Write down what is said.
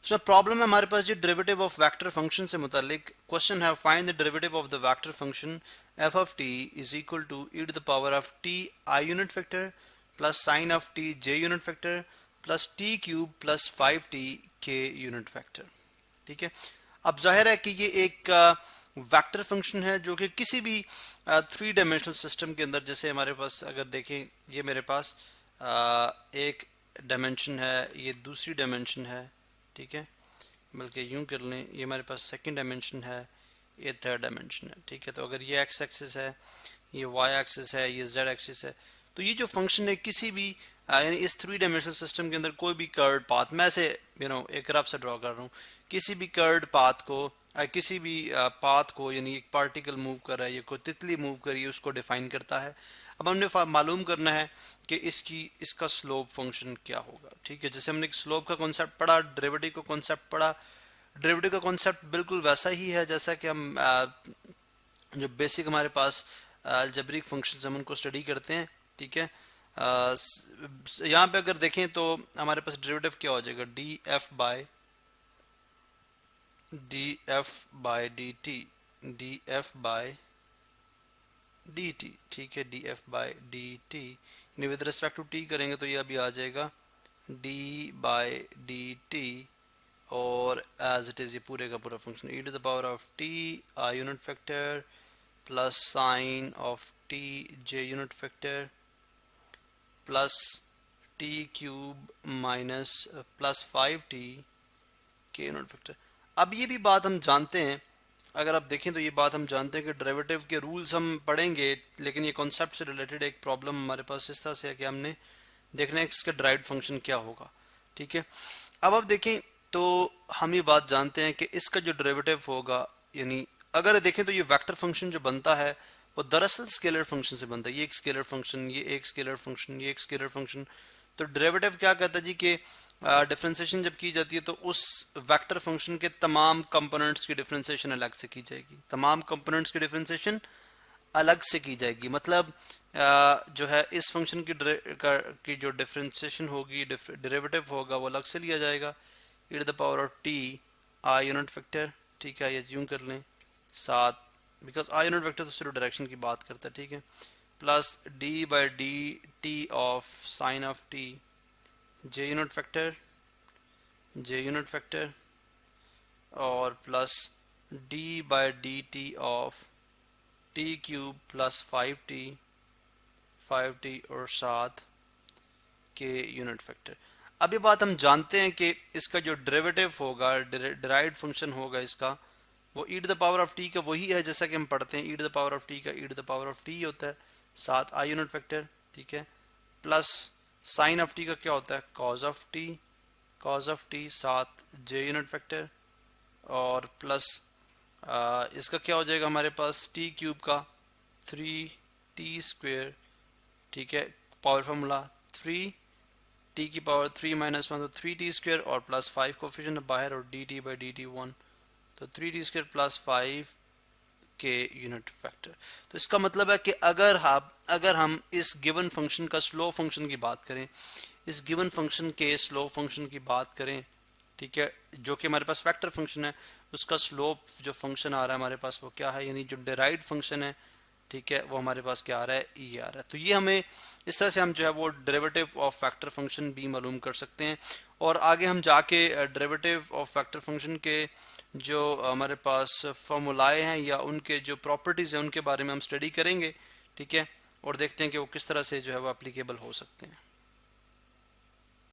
So problem है हमारे पास ये डेरिवेटिव ऑफ वेक्टर फंक्शन से मुतालिक क्वेश्चन है, find the derivative of the vector function f of t is equal to e to the power of T I unit vector plus sine of T J unit vector plus t cube plus 5t k unit vector. ठीक है, अब जाहिर है कि ये एक vector function है जो कि किसी भी 3 डायमेंशनल सिस्टम के अंदर, जैसे हमारे पास अगर देखें ये मेरे पास एक डायमेंशन है, ये दूसरी डायमेंशन है, ठीक है, बल्कि यूं कर लें ये हमारे पास सेकंड डायमेंशन है, ये थर्ड डायमेंशन है। ठीक है, तो अगर ये एक्स एक्सिस है, ये वाई एक्सिस है, ये जेड एक्सिस है, तो ये जो फंक्शन है किसी भी यानी इस 3 डायमेंशनल सिस्टम के अंदर कोई भी कर्व्ड पाथ, मैं ऐसे एक रफ से ड्रॉ कर रहा हूँ, किसी भी कर्व्ड पाथ को किसी भी पाथ को, यानी एक पार्टिकल मूव कर रहा है या कोई तितली मूव कर रही है, उसको डिफाइन करता है। अब हमने मालूम करना है कि इसका स्लोप फंक्शन क्या होगा। ठीक है, जैसे हमने स्लोप का कॉन्सेप्ट पढ़ा, डेरिवेटिव का कॉन्सेप्ट पढ़ा, डेरिवेटिव का कॉन्सेप्ट बिल्कुल वैसा ही है जैसा कि हम जो बेसिक हमारे पास अलजेब्रिक फंक्शंस हम उनको स्टडी करते हैं। ठीक है, यहाँ पे अगर देखें तो हमारे पास डेरिवेटिव क्या हो जाएगा, d f by d t. ठीक है, d f by d t with respect to t करेंगे तो ये अभी आ जाएगा डी बाय डी टी, और एज इट इज ये पूरे का पूरा function e to the power of T I unit factor plus sine of T J unit factor plus t cube minus plus 5t k unit factor. अब ये भी बात हम जानते हैं, अगर आप देखें तो ये बात हम जानते हैं कि डेरिवेटिव के रूल्स हम पढ़ेंगे, लेकिन ये कॉन्सेप्ट से रिलेटेड एक प्रॉब्लम हमारे पास इस तरह से है कि हमने देखना है इसका डिराइव्ड फंक्शन क्या होगा। ठीक है, अब आप देखें तो हम ये बात जानते हैं कि इसका जो डेरिवेटिव होगा, यानी अगर देखें तो ये वेक्टर फंक्शन जो बनता है वो दरअसल स्केलर फंक्शन से बनता है। ये एक स्केलर फंक्शन, ये एक स्केलर फंक्शन, ये एक स्केलर फंक्शन। तो डेरिवेटिव क्या कहता है जी कि डिफरेंशिएशन जब की जाती है तो उस वेक्टर फंक्शन के तमाम कंपोनेंट्स की डिफरेंशिएशन अलग से की जाएगी, तमाम कंपोनेंट्स की डिफरेंशिएशन अलग से की जाएगी। मतलब जो है इस फंक्शन की जो डिफरेंशिएशन होगी, डेरिवेटिव होगा, वो अलग से लिया जाएगा, E to the power of T I unit vector. ठीक है, ये यूं कर लें साथ, बिकॉज आई यूनिट वेक्टर तो सिर्फ डायरेक्शन की बात करता है। ठीक है, plus D by D T of sine of T J unit vector और plus D by D T of T cube plus 5t और साथ के यूनिट फैक्टर। अब ये बात हम जानते हैं कि इसका जो डेरिवेटिव होगा, डिराइव्ड फंक्शन होगा इसका, वो E to the power of T का वही है जैसा कि हम पढ़ते हैं, E to the power of T का E to the power of T होता है साथ आई यूनिट फैक्टर। ठीक है, प्लस साइन ऑफ टी का क्या होता है, कॉज ऑफ टी साथ जे यूनिट फैक्टर, और प्लस इसका क्या हो जाएगा हमारे पास टी क्यूब का 3t²। ठीक है, पावर फार्मूला 3t की पावर 3 माइनस 1 तो 3t² और प्लस 5 कोफिशिएंट बाहर और dt बाई dt 1, तो 3t² प्लस 5 के यूनिट फैक्टर। तो इसका मतलब है कि अगर हम इस गिवन फंक्शन का स्लो फंक्शन की बात करें, इस गिवन फंक्शन के स्लो फंक्शन की बात करें, ठीक है, जो कि हमारे पास वेक्टर फंक्शन है, उसका स्लोप जो फंक्शन आ रहा है हमारे पास वो क्या है, यानी जो डिराइव्ड फंक्शन है, ठीक है, वो हमारे पास क्या आ रहा है, ये आ रहा है। तो ये हमें इस तरह से हम जो है वो डेरिवेटिव ऑफ वेक्टर फंक्शन भी मालूम कर सकते हैं, और आगे हम जाके डेरिवेटिव ऑफ वेक्टर फंक्शन के जो हमारे पास फॉर्मूलाए हैं या उनके जो प्रॉपर्टीज़ हैं उनके बारे में हम स्टडी करेंगे। ठीक है, और देखते हैं कि वो किस तरह से जो है वो एप्लीकेबल हो सकते हैं।